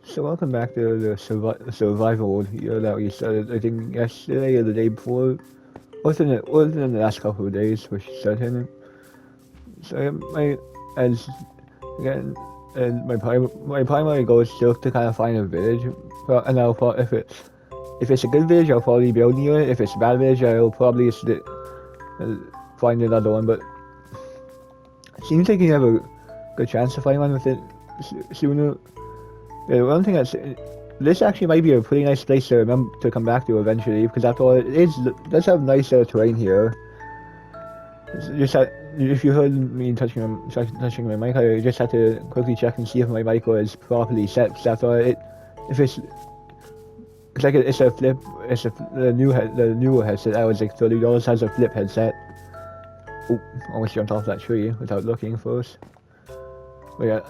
So welcome back to the survival here that we started, I think, yesterday or the day before. Within the last couple of days we started. So as again, and my primary goal is still to kind of find a village. And if it's a good village, I'll probably build near it. If it's a bad village, I'll probably find another one. But it seems like you have a good chance to find one with it sooner. The one thing that's this actually might be a pretty nice place to come back to eventually, because after all, it does have nice terrain here. If you heard me touching my mic, I just had to quickly check and see if my mic was properly set. Because after all, if it's like it's a flip, the newer headset that was like $30 has a flip headset. Oh, almost jumped off that tree without looking first. But yeah,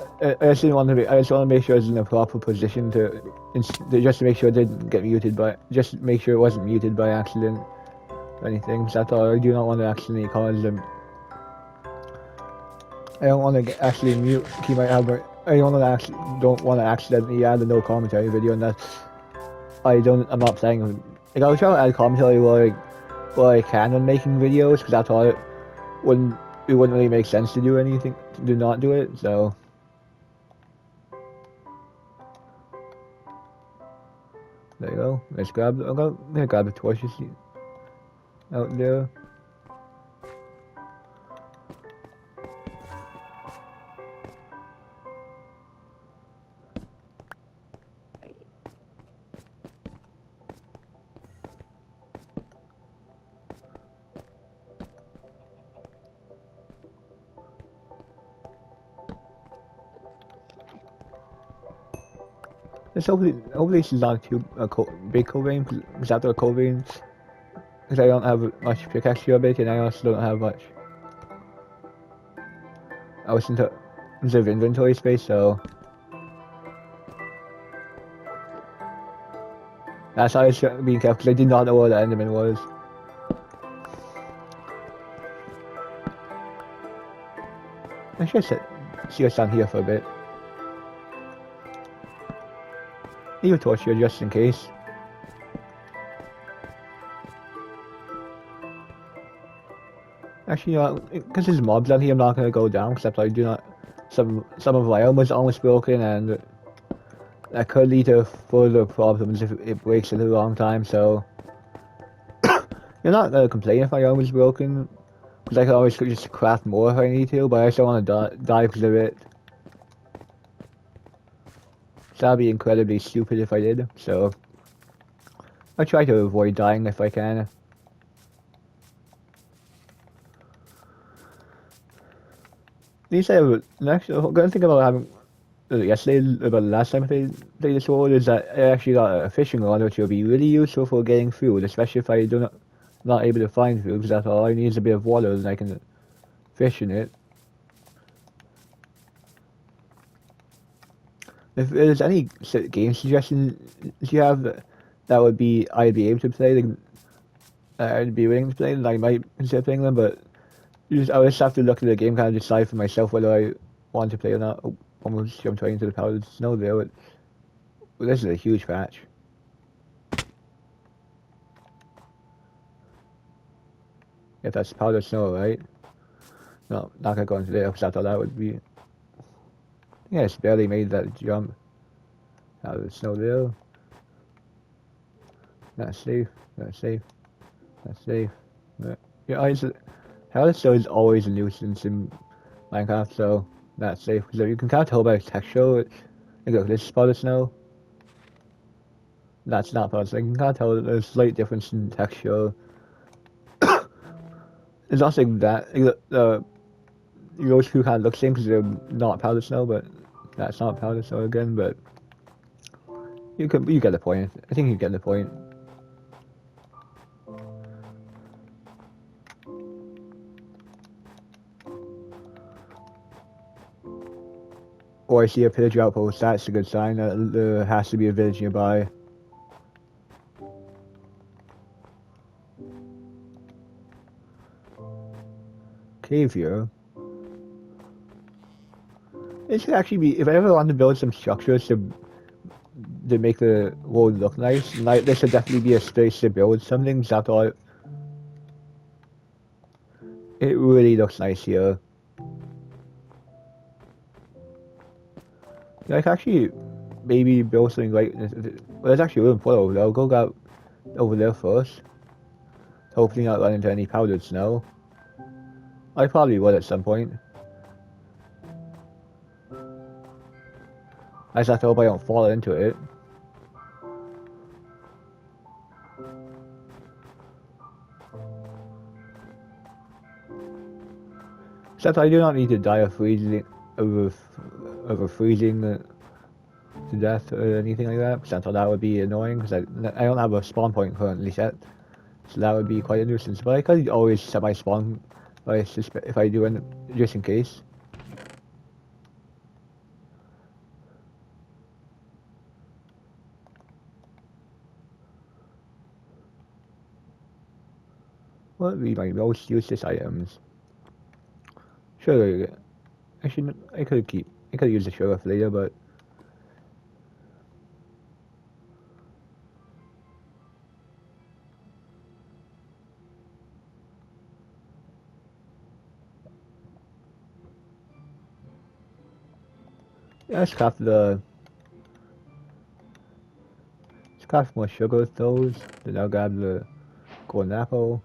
I just want to make sure it's in a proper position just to make sure it didn't get muted, but just make sure it wasn't muted by accident or anything. So that's all. I do not want to accidentally cause them. I don't want to actually mute keep my album. I don't want to accidentally add a no commentary video, and I'm not playing. Like I'll try to add commentary where I can when making videos, because that's all. It wouldn't really make sense to not do it, so. There you go. I'm gonna grab the torches out there. Hopefully this is not too big covering, because after a covering, because I don't have much pickaxe ability, and I also don't have much. I was into inventory space, so that's how I was being careful, because I did not know where the Enderman was. I should see us down here for a bit. Leave a torch here just in case. Actually, because there's mobs down here, I'm not gonna go down, except I do not. Some of my armor is almost broken, and that could lead to further problems if it breaks at the wrong time. So you're not gonna complain if my armor is broken, because I can always just craft more if I need to. But I still want to die because of it. So that'd be incredibly stupid if I did, so I try to avoid dying if I can. At least I'm gonna think about having yesterday about the last time I played this world is that I actually got a fishing rod, which will be really useful for getting food, especially if I not able to find food, because that's all I need is a bit of water and I can fish in it. If there's any game suggestions you have that I'd be able to play, I'd be willing to play, then I might consider playing them, but I would just have to look at the game, kind of decide for myself whether I want to play or not. Oh, almost jumped right into the powdered snow there, but this is a huge patch. If that's powdered snow, right? No, not gonna go into there, because I thought that would be. Yeah, it's barely made that jump out of the snow there. Not safe, not safe, not safe. Yeah, hell, snow is always a nuisance in Minecraft, so not safe. Because you can kind of tell by the texture. Look, this is powdered snow. That's not powdered snow. You can kind of tell that there's a slight difference in texture. It's not like that. Those two kind of look the same because they're not powdered snow, but that's not powdered snow again. But you get the point. I think you get the point. Or I see a pillager outpost. That's a good sign that there has to be a village nearby. Cave here. This could actually be, if I ever want to build some structures to to make the world look nice. Like this should definitely be a space to build something. That's all. It really looks nice here. Like actually, maybe build something like well, there's actually room for over there. I'll go out over there first. Hopefully not run into any powdered snow. I probably will at some point. I just have to hope I don't fall into it. Except I do not need to die of freezing over freezing to death or anything like that. Because I thought that would be annoying. Because I don't have a spawn point currently set, so that would be quite a nuisance. But I could always set my spawn if I do it just in case. What would be my most useless items? Sugar. I could use the sugar for later, but yeah, let's craft more sugar with those. Then I'll grab the golden apple.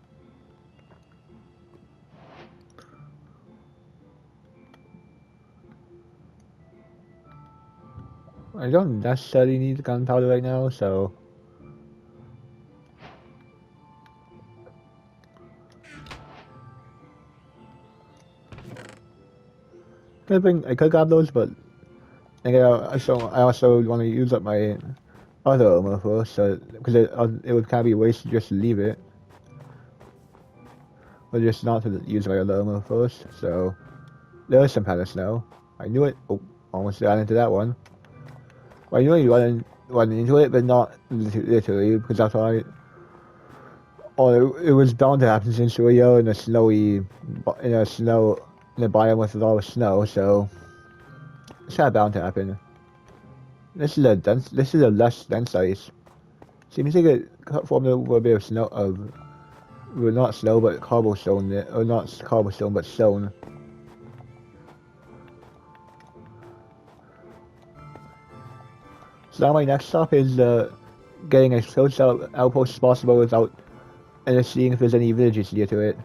I don't necessarily need the gunpowder right now, so I could grab those, but I also want to use up my other armor first, so because it would kind of be wasted just to leave it, or just not to use my other armor first. So there is some kind of snow. I knew it. Oh, almost ran into that one. Well, I knew you run into it, but not literally, because that's why. Oh, it was bound to happen since we are in a biome with a lot of snow, so it's not bound to happen. This is a less dense ice. Seems like it formed over a bit of snow well, not snow but cobblestone, or not cobblestone but stone. So now my next stop is getting as close to outpost as possible without and just seeing if there's any villages near to it.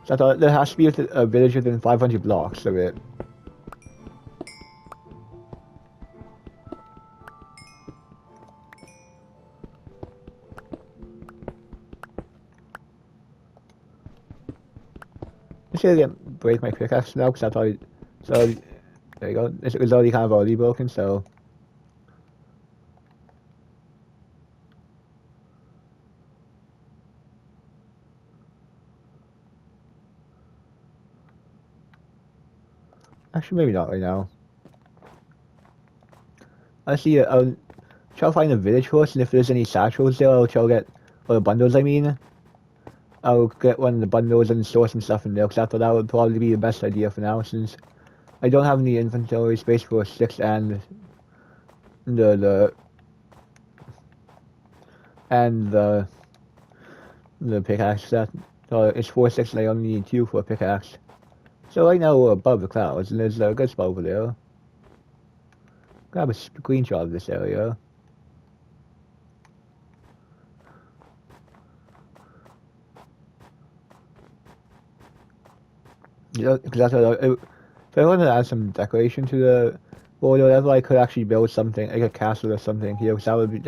So I thought there has to be a village within 500 blocks of it. I'm just gonna break my pickaxe now because I thought so. There you go. It was already broken, so. Actually, maybe not right now. I'll try to find a village first, and if there's any satchels there, I'll try to get, or bundles I mean. I'll get one of the bundles and store some stuff in there, because I thought that would probably be the best idea for now, since I don't have any inventory space for sticks and the pickaxe. It's 4 sticks and I only need 2 for a pickaxe. So right now we're above the clouds, and there's a good spot over there. Grab a screenshot of this area. Because if I wanted to add some decoration to the world or whatever, I could actually build something, like a castle or something here, because that would be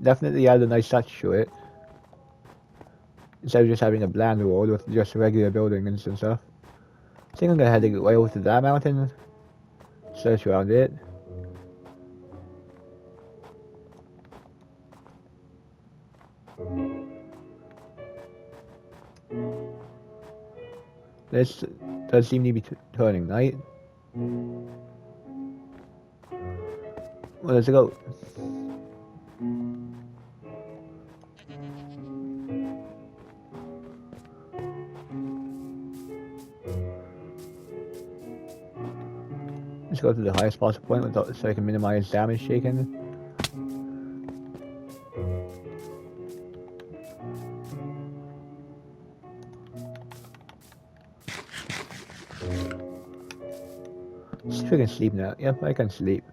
definitely add a nice touch to it. Instead of just having a bland world with just regular buildings and stuff. I think I'm gonna head way over to that mountain, search around it. This does seem to be turning night. Well, let's go. Let's go to the highest possible point without, so I can minimize damage taken. Just freaking sleep now. Yep, I can sleep.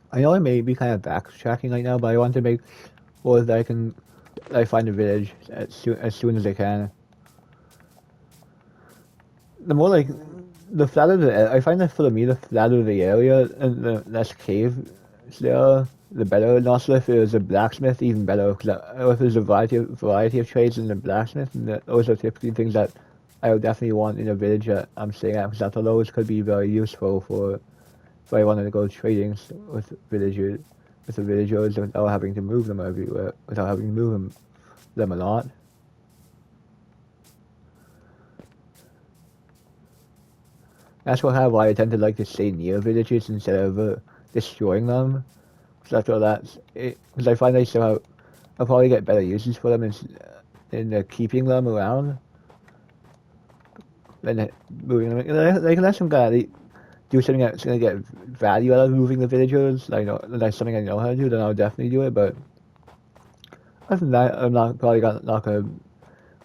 I know I may be kind of backtracking right now, but I want to make sure that I find a village as soon as I can. The more like, the flatter I find that for me, the flatter the area and the less caves there are, the better. And also if there's a blacksmith, even better. If there's a variety of trades in the blacksmith, and those are typically things that I would definitely want in a village that I'm staying at, because those could be very useful for if I wanted to go trading with the villagers without having to move them everywhere, without having to move them a lot. That's why I tend to like to stay near villages instead of destroying them. Because I find I'll probably get better uses for them in keeping them around than moving them. Like unless I'm gonna do something that's gonna get value out of moving the villagers, that's something I know how to do, then I'll definitely do it. But other than that, I'm not gonna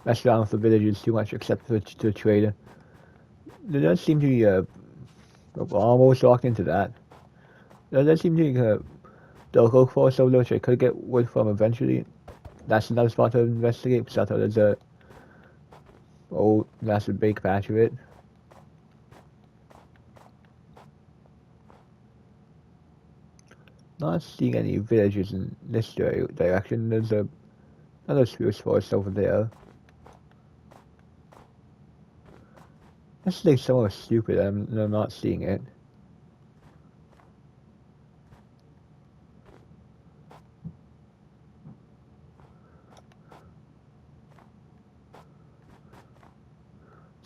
mess around with the villagers too much, except to trade. There does seem to be almost walked into that. There does seem to be the local forest over there, which I could get wood from eventually. That's another spot to investigate, because I thought there's that's a big patch of it. Not seeing any villages in this direction. There's another spruce forest over there. That's like somewhere stupid. I'm not seeing it.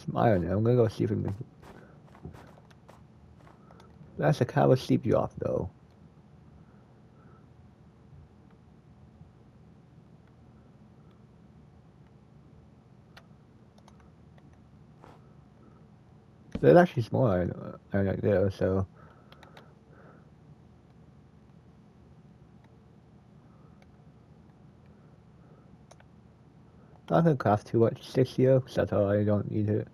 Some iron. I'm gonna go see if I can. That's a cow will sleep you off though. There's actually small iron right there, so. Not gonna craft too much sticks here, because that's how I don't need to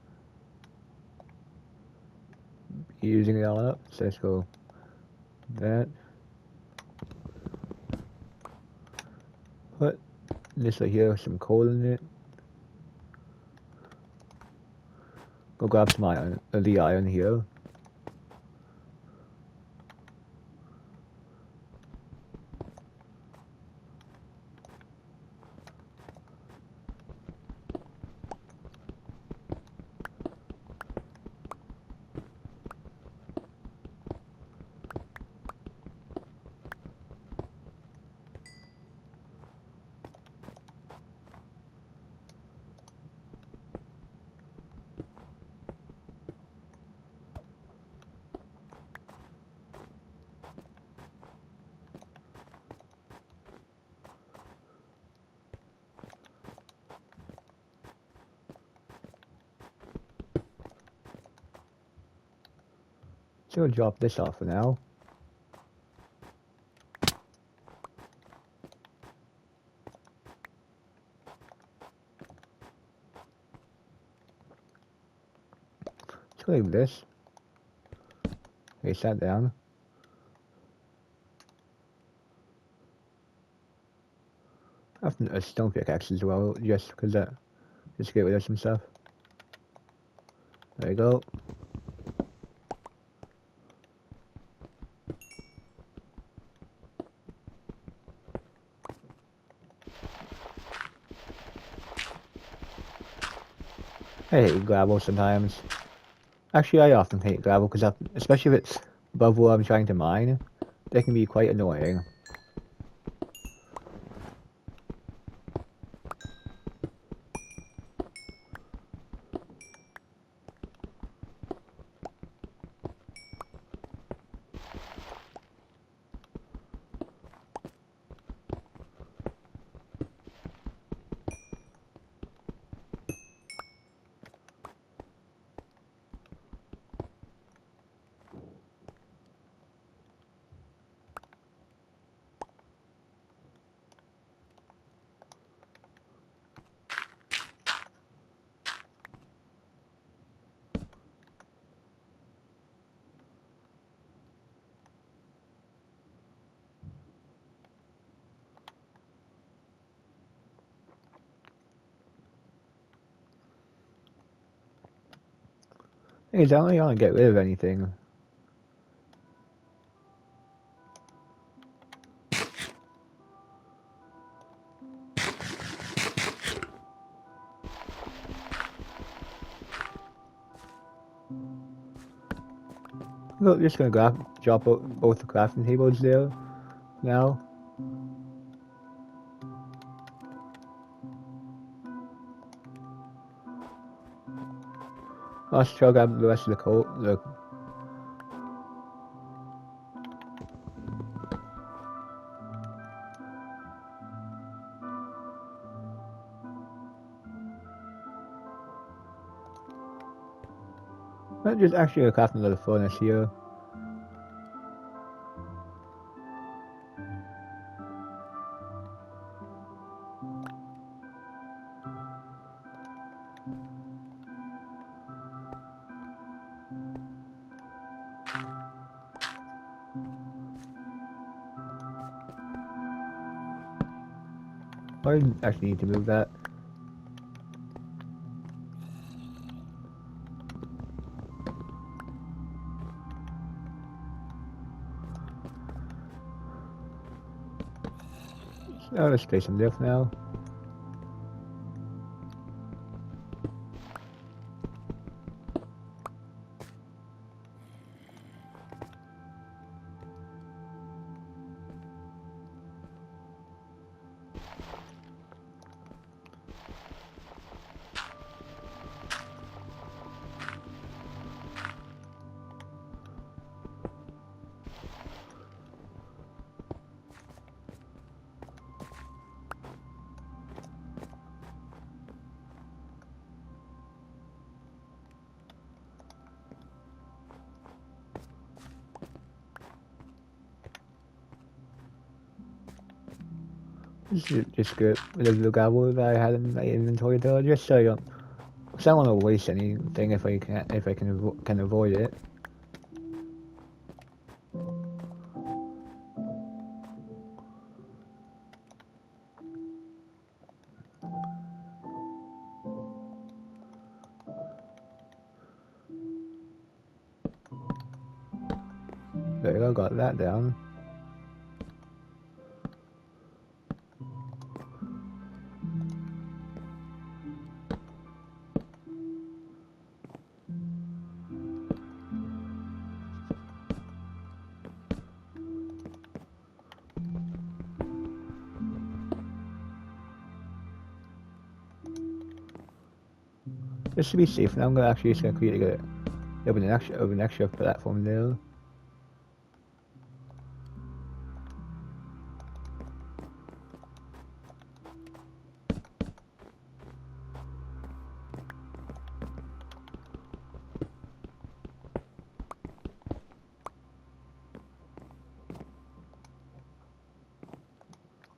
be using it all up. So let's go that. Put this right here, some coal in it. Go grab some iron, the iron here. So I'll drop this off for now. Let's leave this. Place that down. I have a stone pickaxe as well, just because just to get rid of some stuff. There you go. I hate gravel sometimes. Actually, I often hate gravel because, especially if it's above where I'm trying to mine, they can be quite annoying. Hey, I don't really want to get rid of anything. Look, just gonna drop both the crafting tables there now. Let's try grab the rest of the coal. Look. I'm just actually gonna craft another furnace here. I actually need to move that. Oh, let's play some diff now. Just get rid of the gravel that I had in my inventory there, just so I don't want to waste anything if I can avoid it. There you go, got that down. Just to be safe now, I'm actually just gonna create an extra platform there.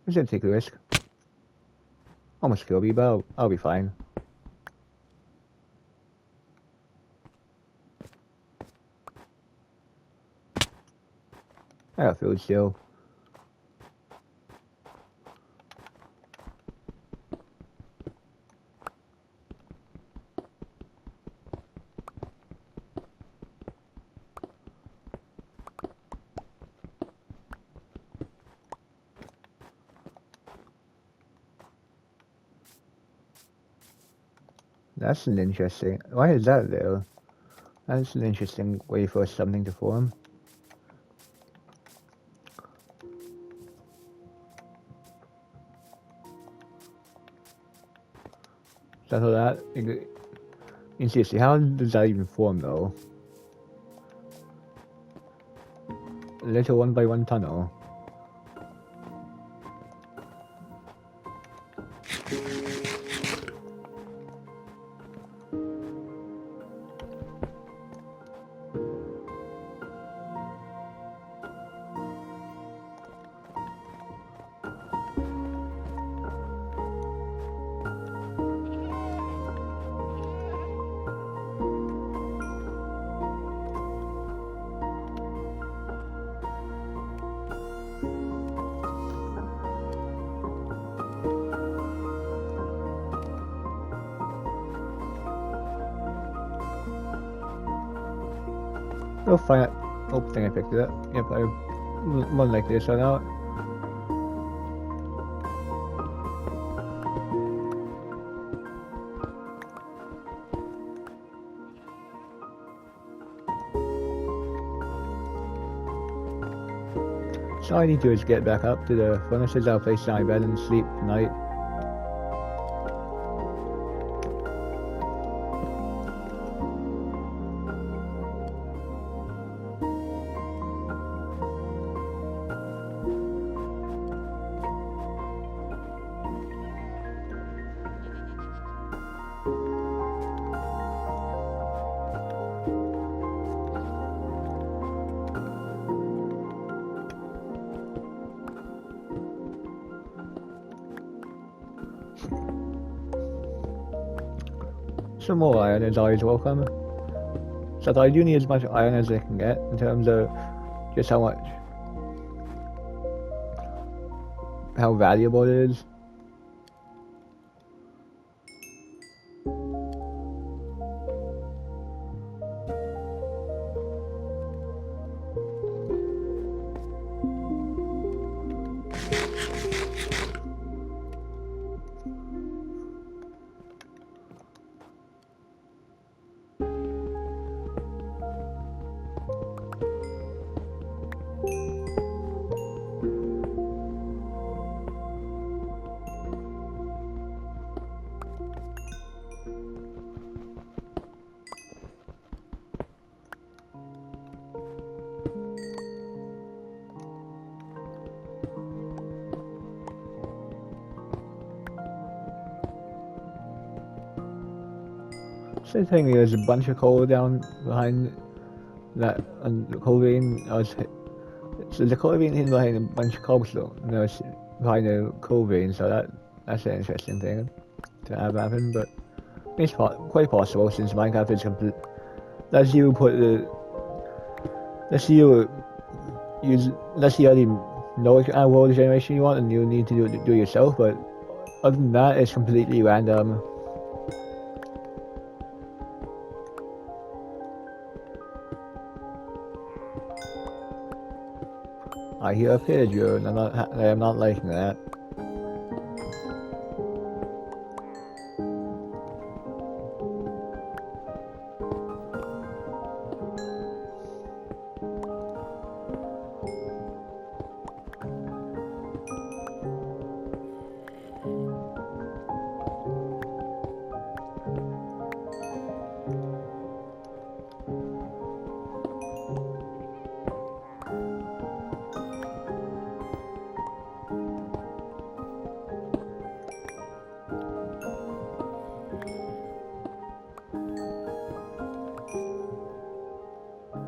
I'm just gonna take a risk. Almost kill me, but I'll be fine. I got food still. That's an interesting. Why is that there? That's an interesting way for something to form. So that. Seriously, how does that even form though? A little 1x1 tunnel. We'll find it. Oh, I think I picked it up. Yep, I more than likely this one out. So all I need to do is get back up to the furnaces. I'll place down my bed and sleep tonight. Some more iron is always welcome. So I do need as much iron as I can get in terms of just how valuable it is. So the thing is, a bunch of coal down behind that and the coal vein. So the coal vein hidden behind a bunch of cobblestone. And it's behind the coal vein. So that's an interesting thing to have happen. But it's quite possible since Minecraft is complete. Let's you put the. Let's you use. Let's you already know what kind of world generation you want, and you need to do it yourself. But other than that, it's completely random. I hear a pigeon, and I'm not liking that.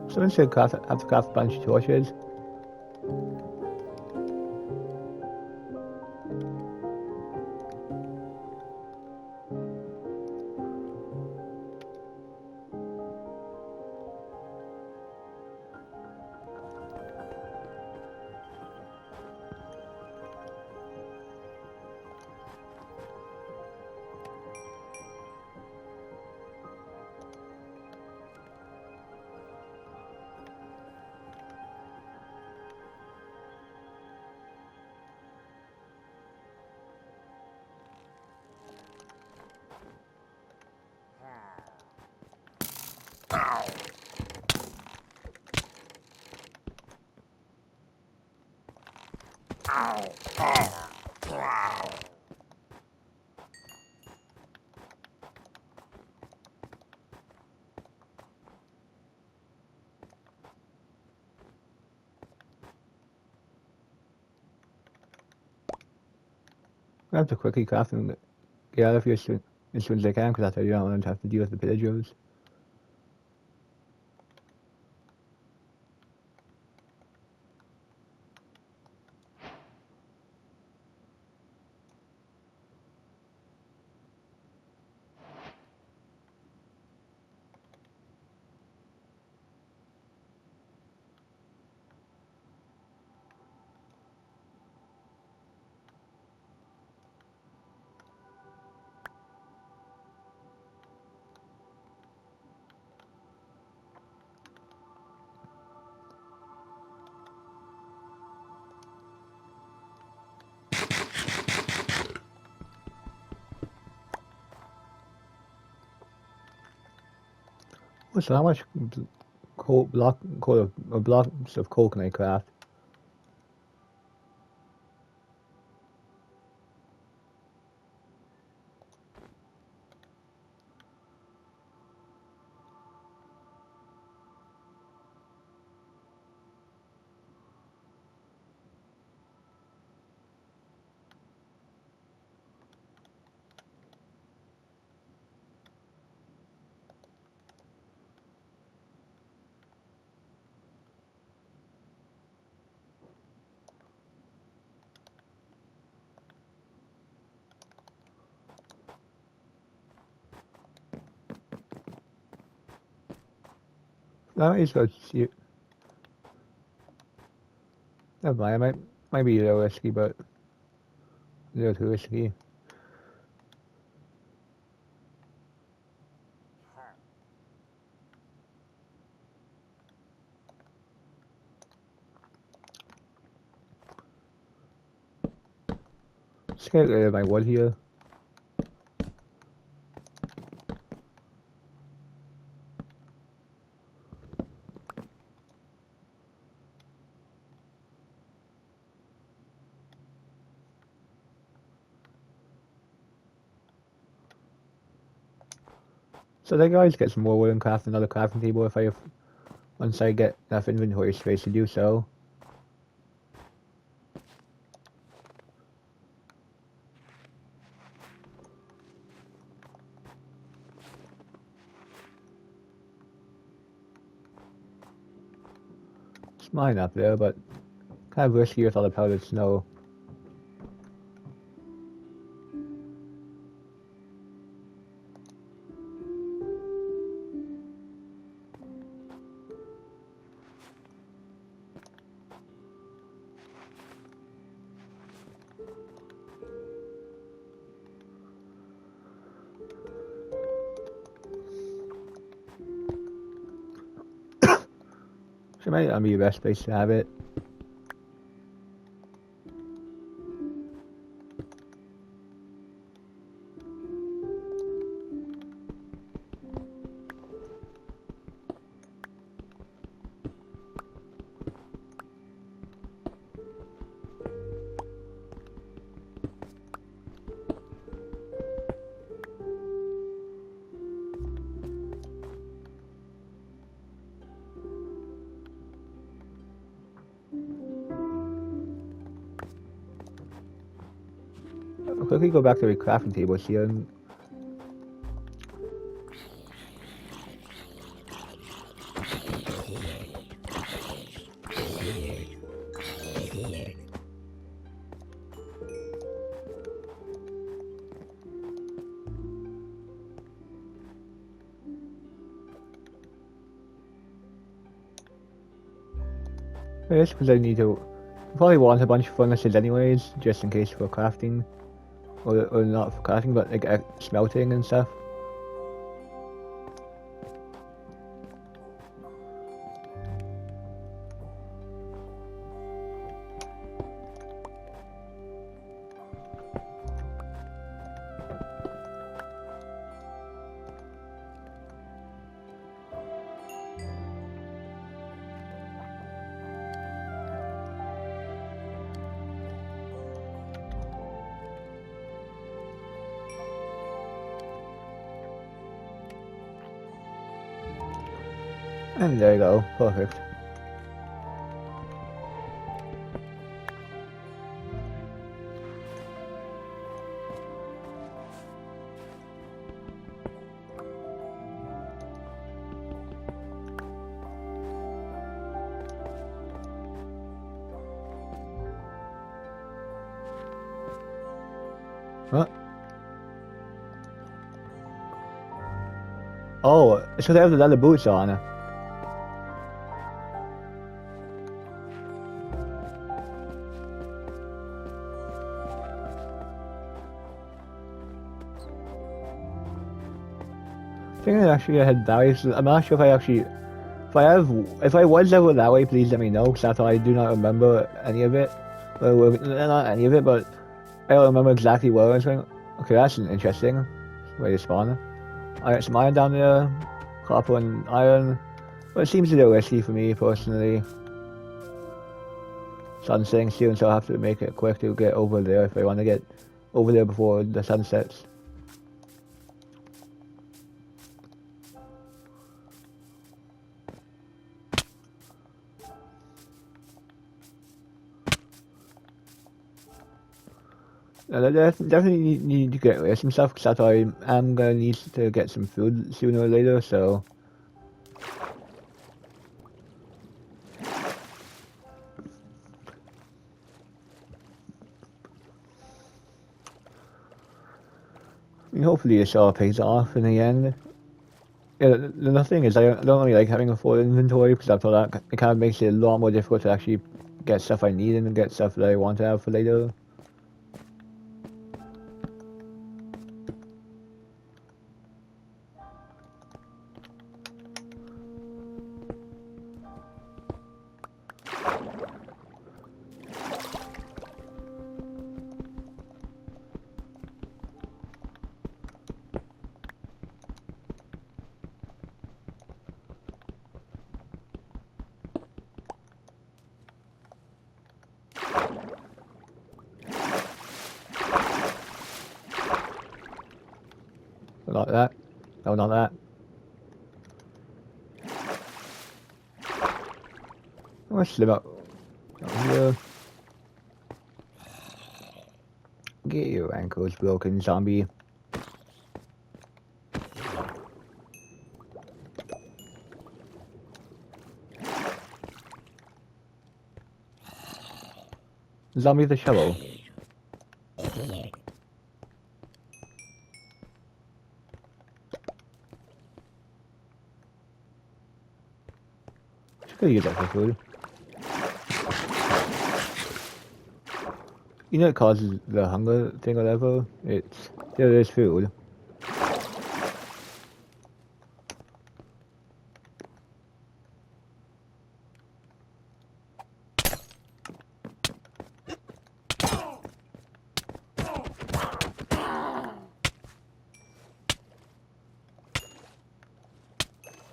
Someone said have to craft a bunch of torches. I have to quickly craft and get out of here as soon as I can, because I don't want to have to deal with the pillagers. So how much blocks of coal can I craft? That is good. Never mind. Might be a little risky, but a little too risky. Just get rid of my wood here. So then guys, get some more wood and craft another crafting table once I get enough inventory space to do so. It's mine up there, but kind of risky with all the powdered snow. So might not be the best place to have it. I'll quickly go back to the crafting tables here and yes, because I need to probably want a bunch of furnaces anyways, just in case for crafting. Or not for crafting, but like smelting and stuff. And there you go, perfect. Huh? Oh, so they have the leather boots on. I think I actually had values. I'm not sure if I actually, if I was ever that way, please let me know, because after I do not remember any of it. Well, not any of it, but I don't remember exactly where I was going. Okay, that's interesting way to spawn. Alright, some iron down there. copper and iron. But it seems a little risky for me personally. Sun's setting soon, so I have to make it quick to get over there if I want to get over there before the sun sets. I definitely need to get rid of some stuff because I am gonna need to get some food sooner or later, so. I mean, hopefully this all pays off in the end. Yeah, the thing is, I don't really like having a full inventory because after that, it kind of makes it a lot more difficult to actually get stuff I need and get stuff that I want to have for later. Not that. No, not that. Let's slim up. Down here. Get your ankles broken, zombie. Zombie with a shovel. Could use that for food. You know it causes the hunger thing or whatever? There is food.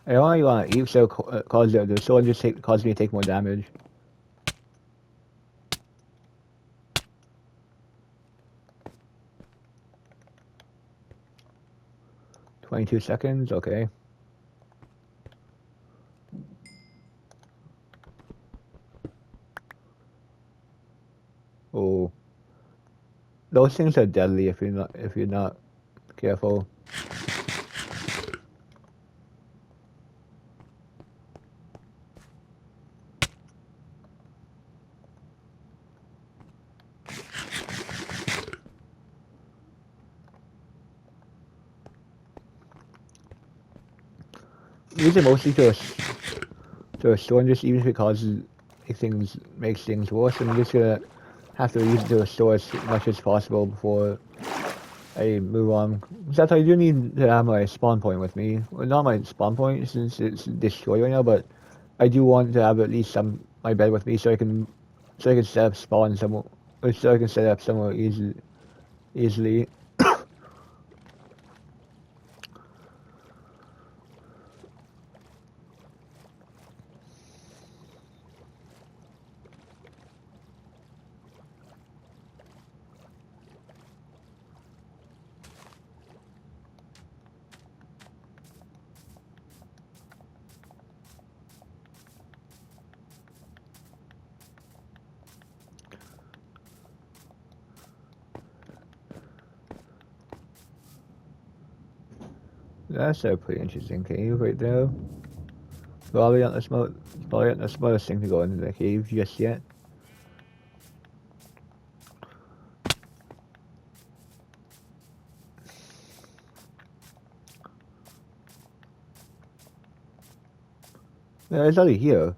I only want to eat so cause the sword just cause me to take more damage. "22 seconds, okay. Oh, those things are deadly if you're not careful. Use it mostly to a store just even if it causes makes things worse. I'm just gonna have to use it to a store as much as possible before I move on. Because I do need to have my spawn point with me. Well, not my spawn point since it's destroyed right now, but I do want to have at least my bed with me so I can set up spawn somewhere, or so I can set up somewhere easily. That's a pretty interesting cave right there. Probably not the smartest thing to go into the cave just yet. Yeah, it's already here.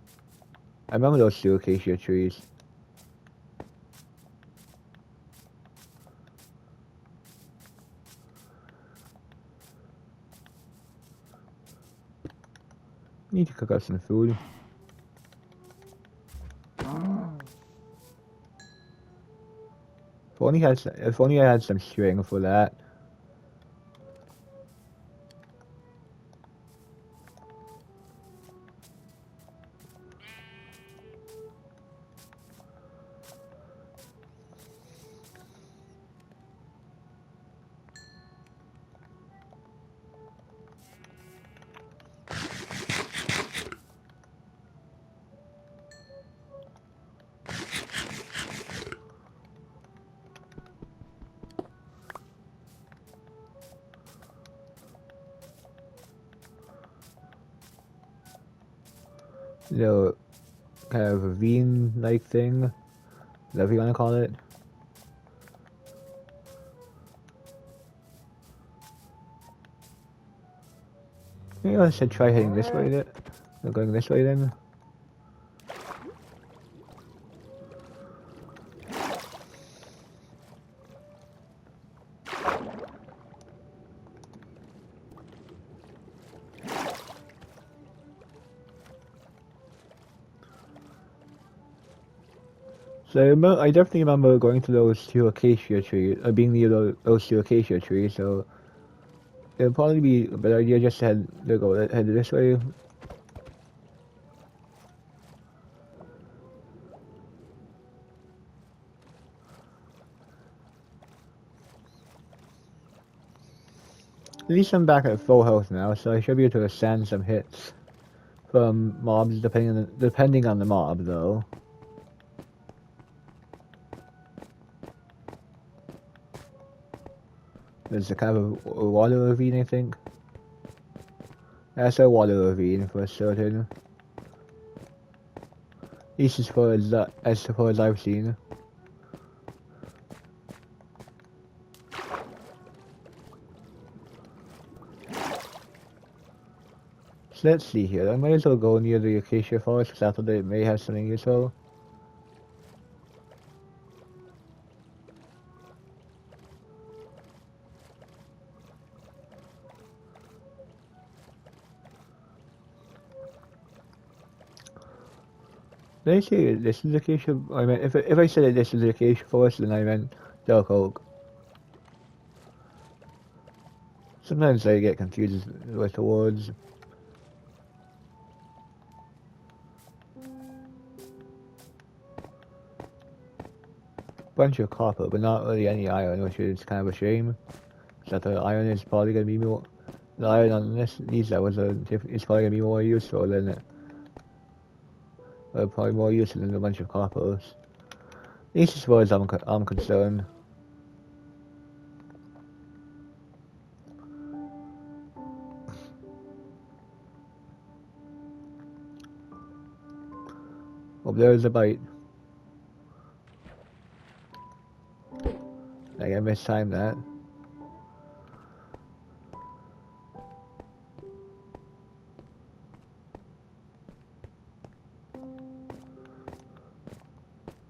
I remember those two acacia trees. Need to cook up some food. If only I had some string for that. little kind of ravine-like thing, whatever you want to call it. Maybe I should try heading this way then. Or going this way then. So I definitely remember going to those two acacia trees, being near those two acacia trees, so it'll probably be a better idea just to head this way. At least I'm back at full health now, so I should be able to withstand some hits from mobs depending on the mob though. There's a kind of a water ravine, I think. That's a water ravine for certain. At least as far as I've seen. So let's see here. I might as well go near the acacia forest because I thought it may have something useful. Did I say this is acacia? I mean, if I said that this is the acacia forest, then I meant dark oak. Sometimes I get confused with the words. Bunch of copper, but not really any iron, which is kind of a shame. So the iron is probably gonna be more. The iron on these levels is probably gonna be more useful than it. Probably more useful than a bunch of coppers. At least as far as I'm concerned. Oh, there's a bite. I mistimed that.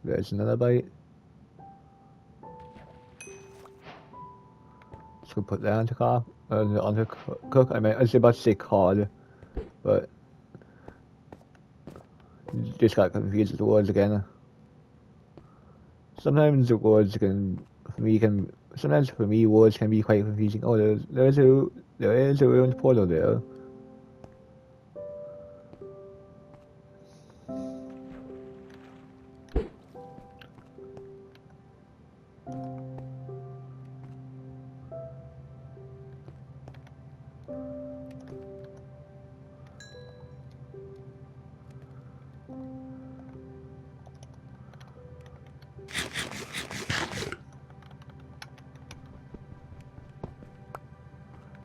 There's another bite. Just gonna put that onto cook. I was about to say cod, but just got confused with the words again. Sometimes the words sometimes for me words can be quite confusing. Oh, there is a ruined portal there.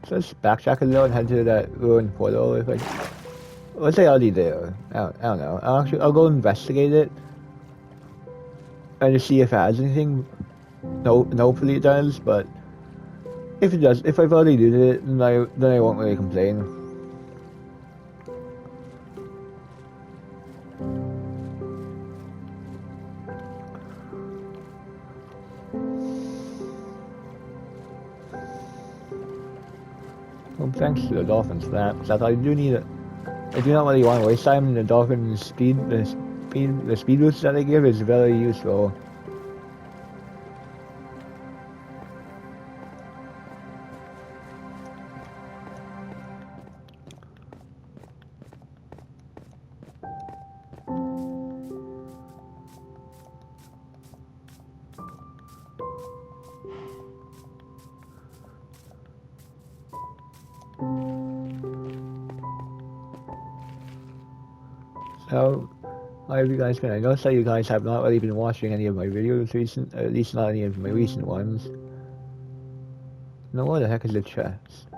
So let's backtrack a little and head to that ruined portal. Let's say already there. I don't know. I'll go investigate it and just see if it has anything. No, hopefully it does. But if it does, if I've already did it, then I won't really complain. Well, thanks to the dolphins for that, because I do need it. I do not really want to waste time. And the dolphin's the speed boost that they give is very useful. So, how have you guys been? I noticed that you guys have not really been watching any of my videos at least not any of my recent ones. Now what the heck is the chest?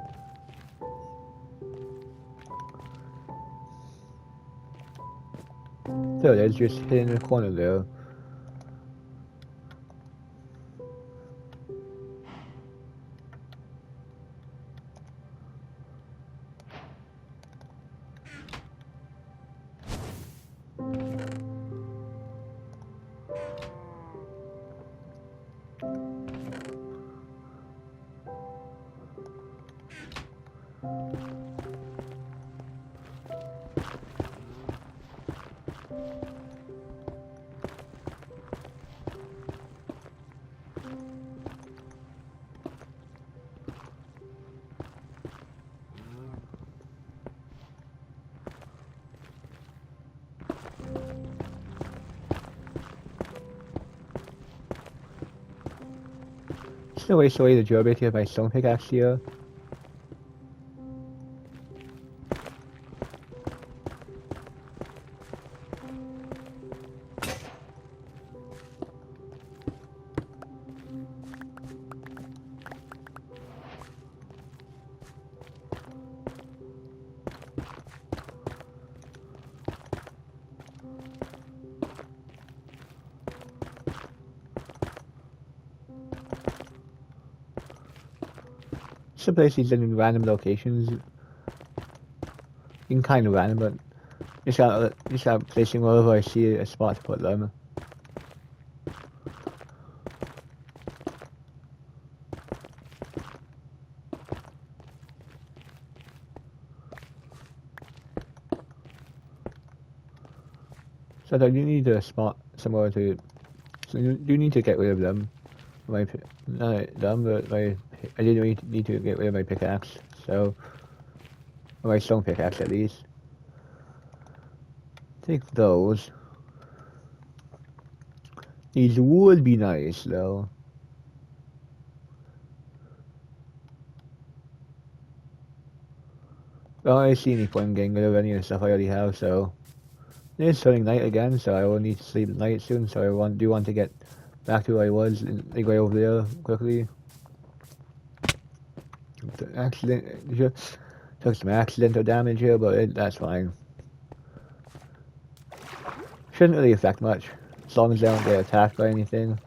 There it is, just hitting the corner there. Still waste away the durability of my stone pickaxe here. Some places in random locations. You can kind of random, but just start placing wherever I see a spot to put them. So I do need a spot somewhere to. So you do need to get rid of them. Not them, but I did need to get rid of my pickaxe. So, or my stone pickaxe at least. Take those. These would be nice though. I don't really see any point in getting rid of any of the stuff I already have, so. It is turning night again, so I will need to sleep at night soon, so I do want to get back to where I was and go over there quickly. Just took some accidental damage here, but that's fine. Shouldn't really affect much, as long as I don't get attacked by anything.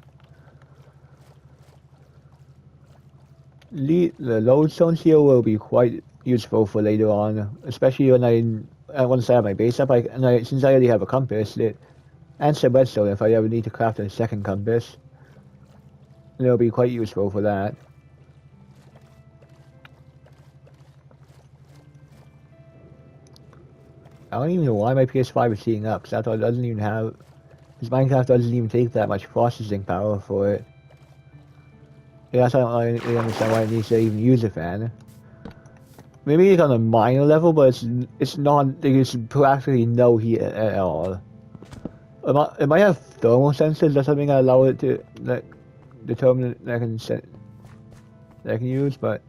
The lodestone here will be quite useful for later on, especially when once I have my base up, since I already have a compass, and some redstone if I ever need to craft a second compass, it'll be quite useful for that. I don't even know why my PS5 is heating up, because I thought it doesn't even have... Because Minecraft doesn't even take that much processing power for it. Yeah, that's why I don't really understand why it needs to even use a fan. Maybe it's on a minor level, but it's not... There's practically no heat at all. It might have thermal sensors or something that allow it to determine that I can use, but...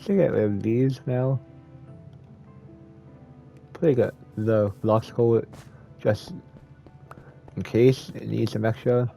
Should get rid of these now. Probably got the blocks code just in case it needs some extra.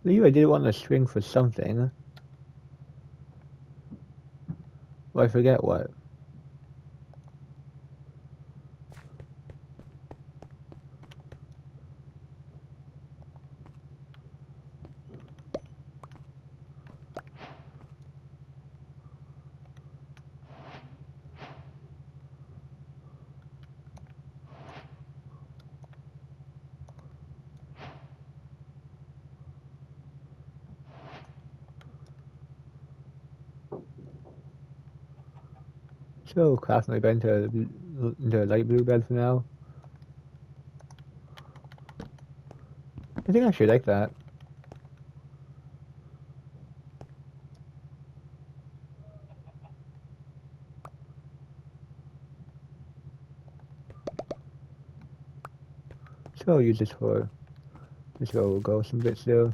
I did want a string for something. Well, I forget what. So, craft my bed into a light blue bed for now. I think I should like that. So I'll use this for this will go some bits there.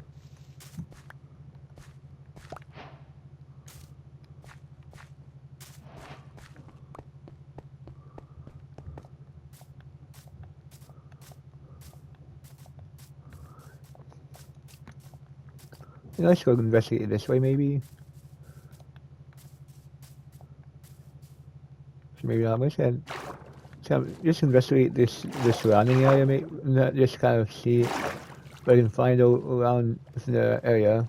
Let's go investigate it this way maybe. So maybe not much then. So just investigate this surrounding area, mate. Just kind of see what I can find around the area.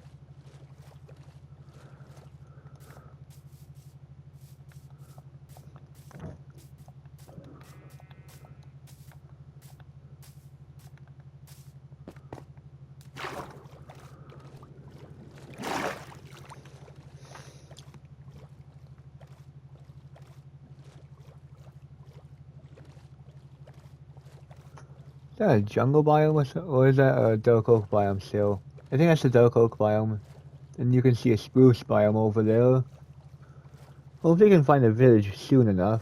Is that a jungle biome or is that a dark oak biome still? I think that's the dark oak biome. And you can see a spruce biome over there. Hopefully I can find a village soon enough.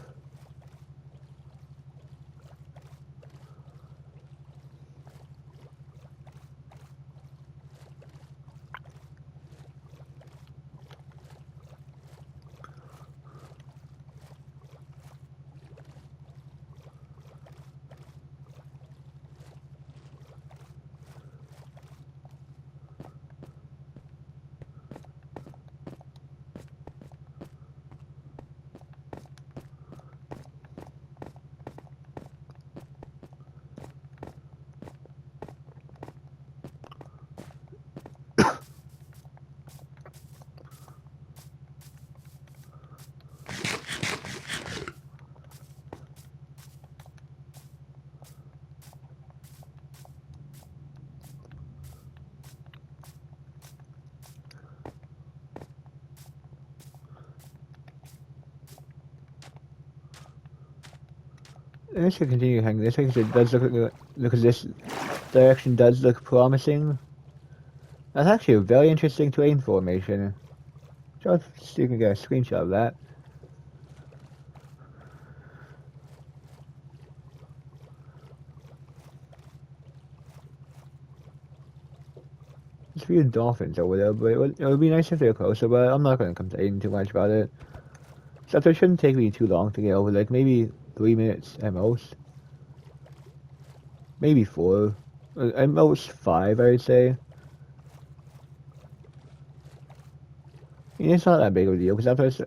I should continue hanging this way because it does look at this direction does look promising. That's actually a very interesting terrain formation. Just see if you can get a screenshot of that. There's a few dolphins over there, but it would be nice if they were closer, but I'm not going to complain too much about it. Except it shouldn't take me too long to get over, like maybe 3 minutes at most. Maybe 4. At most 5, I'd say. I mean, it's not that big of a deal, because after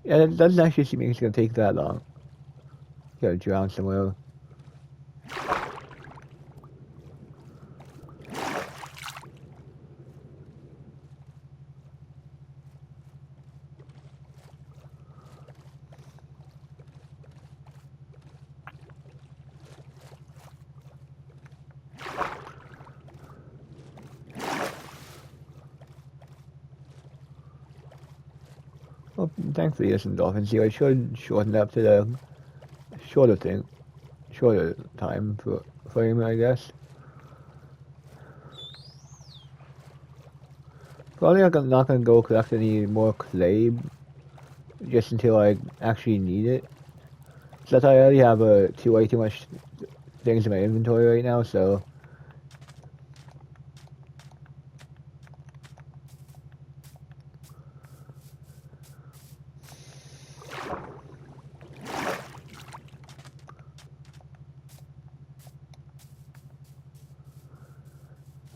yeah, it doesn't actually seem like it's going to take that long. You gotta drown somewhere. Well, thankfully there's some dolphins here. I should shorten up to the shorter time for him, I guess. Probably not gonna go collect any more clay just until I actually need it. Since I already have way too much things in my inventory right now, so.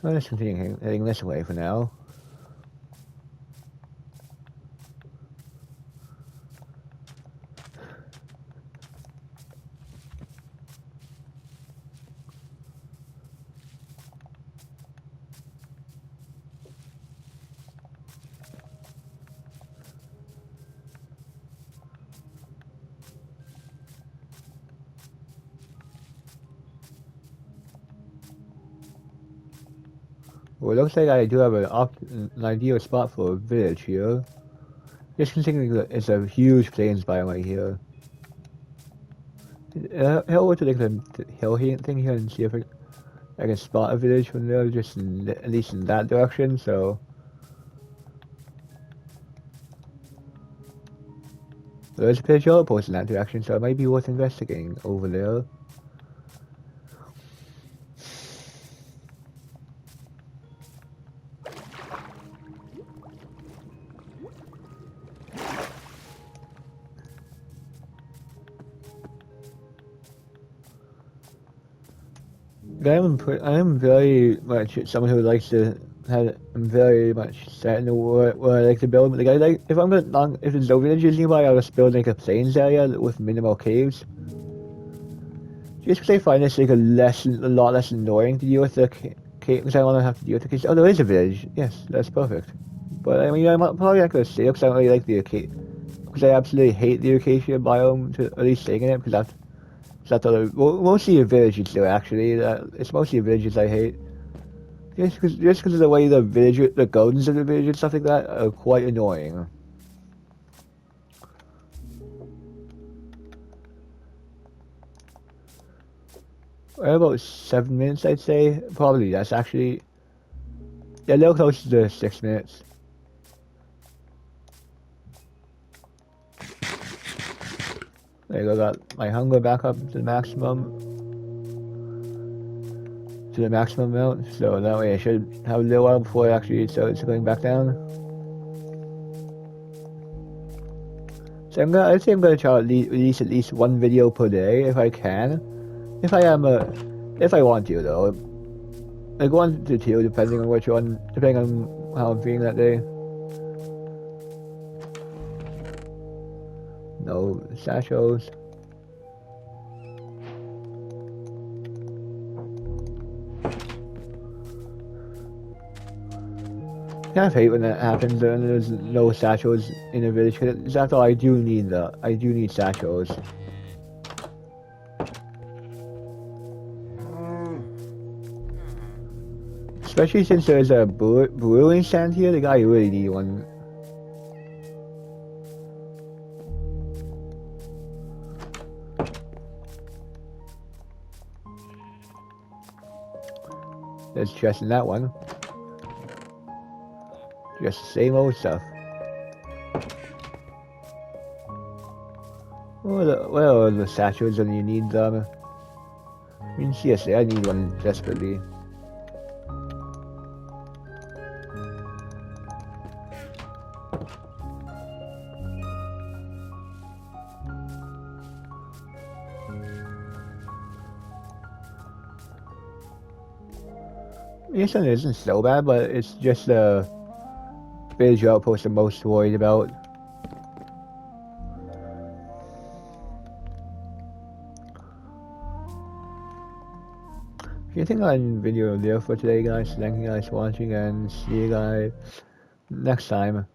I'll just continue heading this way for now. Well, it looks like I do have an ideal spot for a village here. Just considering that it's a huge plains biome right here. I'll go to like the hill thing here and see if I can spot a village from there, just at least in that direction, so... There's a picture outpost in that direction, so it might be worth investigating over there. I am very much someone who likes to I'm very much set in where I like to build. Like if there's no villages nearby, I'll just build like a plains area with minimal caves. Just because I find this like a lot less annoying to deal with the cave, because I don't want to have to deal with it. Because there is a village. Yes, that's perfect. But I mean, I'm probably not gonna stay because I don't really like the acacia. Because I absolutely hate the acacia biome, to at least staying in it, because that's mostly the villages though, actually. It's mostly the villages I hate. Just because of the way the gardens of the village and stuff like that are quite annoying. About 7 minutes, I'd say. Probably, that's actually... Yeah, a little close to 6 minutes. There you go, got my hunger back up to the maximum. To the maximum amount, so that way I should have a little while before I actually start going back down. So I'd say I'm gonna try to release at least one video per day if I can. If I want to though. Like 1 to 2 depending on which one, depending on how I'm feeling that day. No sachos. I kind of hate when that happens and there's no satchels in a village, because after all, I do need satchels. Especially since there's a brewing stand here, like I really need one. There's chest in that one. Just the same old stuff. Where are the satchels when you need them? I mean, seriously, I need one desperately. This one isn't so bad, but it's just the village outpost I'm most worried about. I think I'm video there for today, guys. Thank you guys for watching, and see you guys next time.